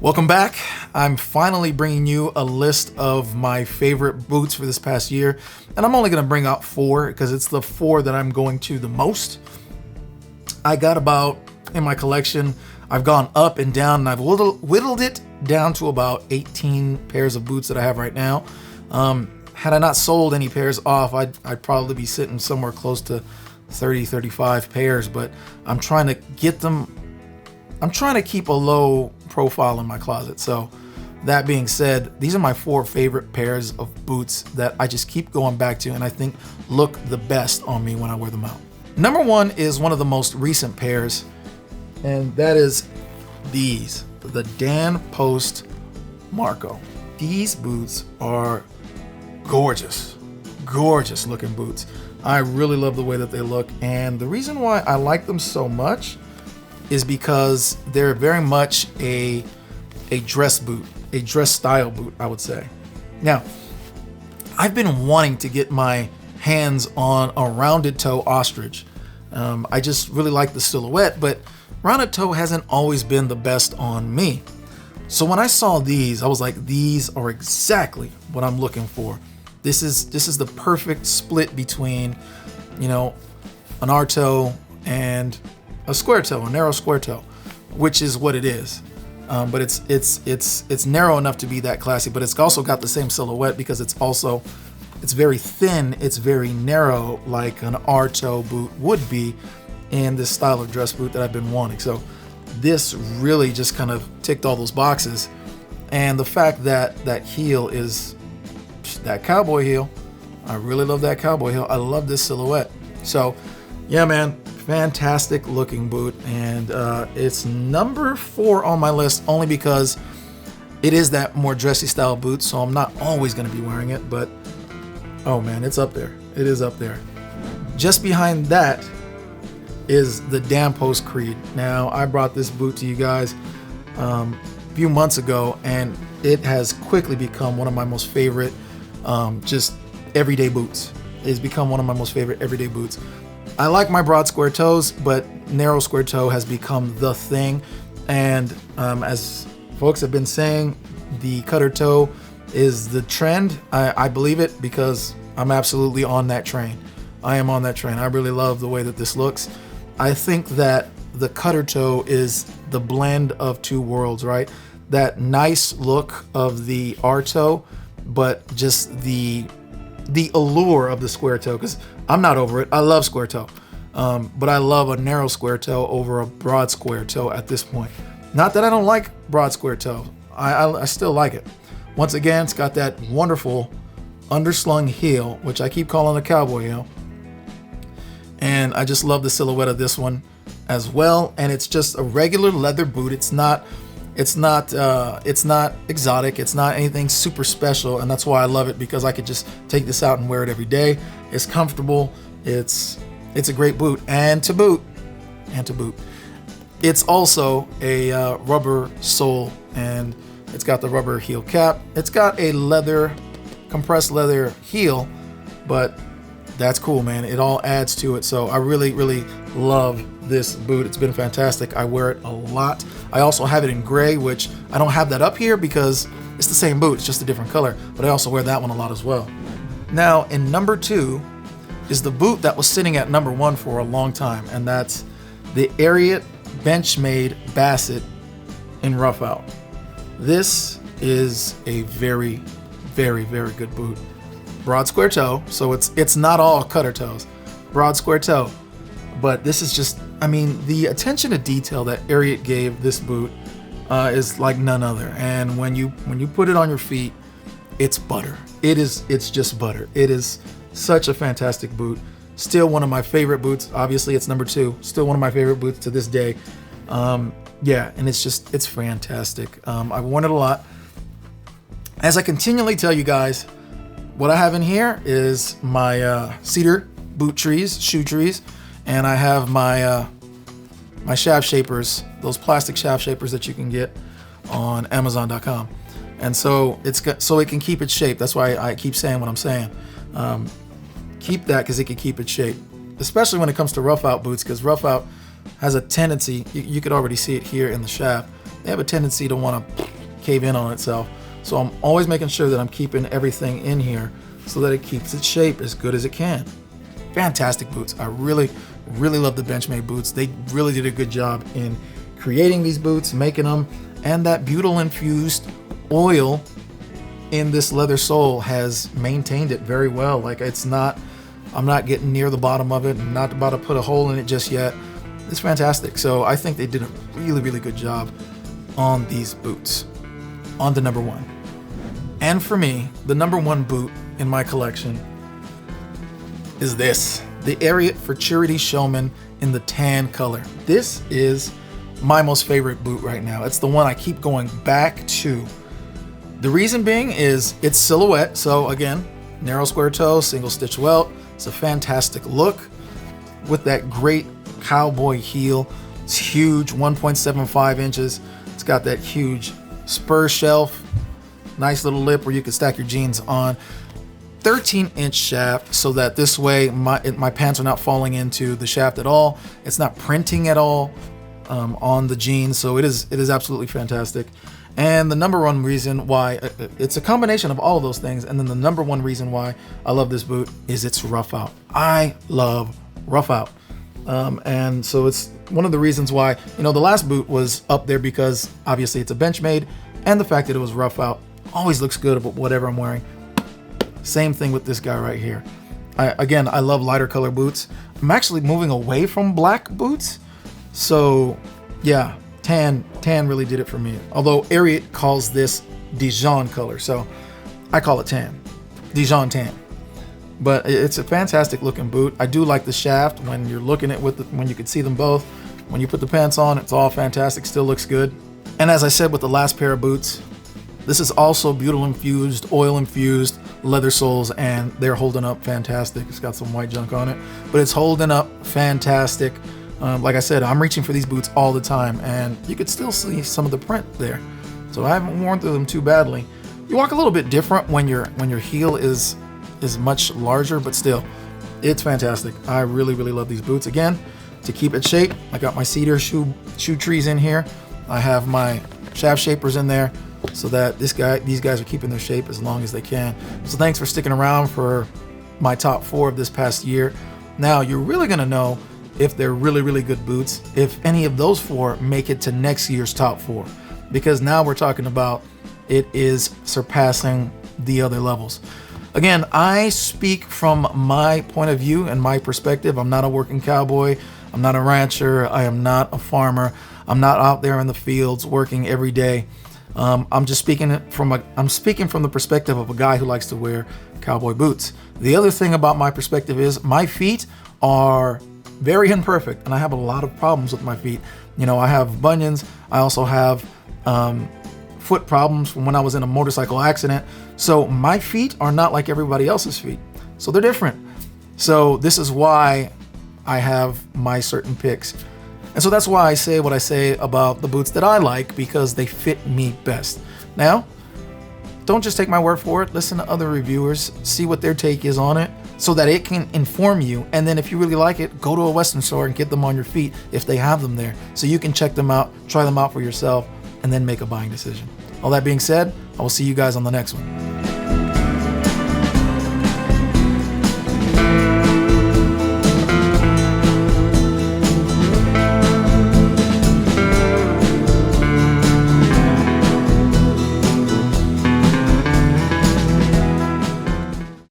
Welcome back. I'm finally bringing you a list of my favorite boots for this past year, and I'm only going to bring out 4 because it's the 4 that I'm going to the most. I got about, in my collection, I've gone up and down, and I've whittled it down to about 18 pairs of boots that I have right now. Had I not sold any pairs off, I'd probably be sitting somewhere close to 30, 35 pairs, but I'm trying to get them. I'm trying to keep a low profile in my closet. So that being said, these are my 4 favorite pairs of boots that I just keep going back to and I think look the best on me when I wear them out. Number 1 is one of the most recent pairs, and that is these, the Dan Post Marco. These boots are gorgeous, gorgeous looking boots. I really love the way that they look, and the reason why I like them so much is because they're very much a dress boot, a dress style boot, I would say. Now, I've been wanting to get my hands on a rounded toe ostrich. I just really like the silhouette, but rounded toe hasn't always been the best on me. So when I saw these, I was like, these are exactly what I'm looking for. This is the perfect split between, an R toe and a square toe, a narrow square toe, which is what it is. But it's narrow enough to be that classy, but it's also got the same silhouette because it's very thin, it's very narrow, like an R toe boot would be in this style of dress boot that I've been wanting. So this really just kind of ticked all those boxes. And the fact that that heel is that cowboy heel, I really love that cowboy heel. I love this silhouette. So yeah, man, fantastic looking boot, and it's number 4 on my list only because it is that more dressy style boot, so I'm not always going to be wearing it, but oh man, it's up there. It is up there. Just behind that is the Dan Post Creed. Now, I brought this boot to you guys a few months ago, and it has quickly become one of my most favorite just everyday boots. It's become one of my most favorite everyday boots. I like my broad square toes, but narrow square toe has become the thing. And as folks have been saying, the cutter toe is the trend. I believe it because I'm absolutely on that train. I am on that train. I really love the way that this looks. I think that the cutter toe is the blend of 2 worlds, right? That nice look of the R toe, but just the allure of the square toe, because I'm not over it. I love square toe, but I love a narrow square toe over a broad square toe at this point. Not that I don't like broad square toe. I still like it. Once again, it's got that wonderful underslung heel, which I keep calling a cowboy heel. And I just love the silhouette of this one as well. And it's just a regular leather boot. It's not exotic. It's not anything super special, and that's why I love it, because I could just take this out and wear it every day. It's comfortable. It's a great boot, and to boot, it's also a rubber sole, and it's got the rubber heel cap. It's got a compressed leather heel, but that's cool, man. It all adds to it. So I really, really love this boot. It's been fantastic. I wear it a lot. I also have it in gray, which I don't have that up here because it's the same boot. It's just a different color, but I also wear that one a lot as well. Now, in number 2 is the boot that was sitting at number 1 for a long time, and that's the Ariat Benchmade Bassett in Roughout. This is a very, very, very good boot. Broad square toe, so it's not all cutter toes. Broad square toe. But this is just, the attention to detail that Ariat gave this boot is like none other. And when you put it on your feet, it's butter. It's just butter. It is such a fantastic boot. Still one of my favorite boots. Obviously, it's number 2. Still one of my favorite boots to this day. Yeah, and it's fantastic. I've worn it a lot. As I continually tell you guys, what I have in here is my cedar shoe trees, and I have my my shaft shapers, those plastic shaft shapers that you can get on Amazon.com. And so so it can keep its shape. That's why I keep saying what I'm saying. Keep that because it can keep its shape, especially when it comes to Roughout boots, because Roughout has a tendency, you could already see it here in the shaft, they have a tendency to want to cave in on itself. So I'm always making sure that I'm keeping everything in here so that it keeps its shape as good as it can. Fantastic boots. I really love the Benchmade boots. They really did a good job in creating these boots, making them, and that butyl infused oil in this leather sole has maintained it very well. Like, I'm not getting near the bottom of it. I'm not about to put a hole in it just yet. It's fantastic. So I think they did a really good job on these boots. On to number one. And for me, the number one boot in my collection is this, the Ariat Futurity Showman in the tan color. This is my most favorite boot right now. It's the one I keep going back to. The reason being is its silhouette. So again, narrow square toe, single stitch welt. It's a fantastic look with that great cowboy heel. It's huge, 1.75 inches. It's got that huge spur shelf, nice little lip where you can stack your jeans on. 13-inch shaft, so that this way my pants are not falling into the shaft at all. It's not printing at all on the jeans, so it is absolutely fantastic. And the number one reason why, it's a combination of all of those things, and then the number one reason why I love this boot is its Roughout. I love Roughout. And so it's one of the reasons why, the last boot was up there because obviously it's a Benchmade, and the fact that it was Roughout always looks good with whatever I'm wearing. Same thing with this guy right here. I love lighter color boots. I'm actually moving away from black boots. So yeah, tan really did it for me. Although Ariat calls this Dijon color, so I call it tan, Dijon tan. But it's a fantastic looking boot. I do like the shaft when you're looking at when you can see them both. When you put the pants on, it's all fantastic, still looks good. And as I said with the last pair of boots, this is also butyl infused, oil infused leather soles, and they're holding up fantastic. It's got some white junk on it, but it's holding up fantastic. Like I said, I'm reaching for these boots all the time, and you could still see some of the print there. So I haven't worn through them too badly. You walk a little bit different when your heel is much larger, but still, it's fantastic. I really love these boots. Again, to keep it shape, I got my cedar shoe trees in here. I have my shaft shapers in there, so that these guys are keeping their shape as long as they can. So thanks for sticking around for my top 4 of this past year. Now you're really gonna know if they're really good boots if any of those 4 make it to next year's top 4, because now we're talking about it is surpassing the other levels. Again, I speak from my point of view and my perspective. I'm not a working cowboy. I'm not a rancher. I am not a farmer. I'm not out there in the fields working every day. I'm speaking from the perspective of a guy who likes to wear cowboy boots. The other thing about my perspective is my feet are very imperfect, and I have a lot of problems with my feet. I have bunions. I also have foot problems from when I was in a motorcycle accident. So my feet are not like everybody else's feet. So they're different. So this is why I have my certain picks. And so that's why I say what I say about the boots that I like, because they fit me best. Now, don't just take my word for it. Listen to other reviewers, see what their take is on it, so that it can inform you. And then if you really like it, go to a Western store and get them on your feet if they have them there, so you can check them out, try them out for yourself, and then make a buying decision. All that being said, I will see you guys on the next one.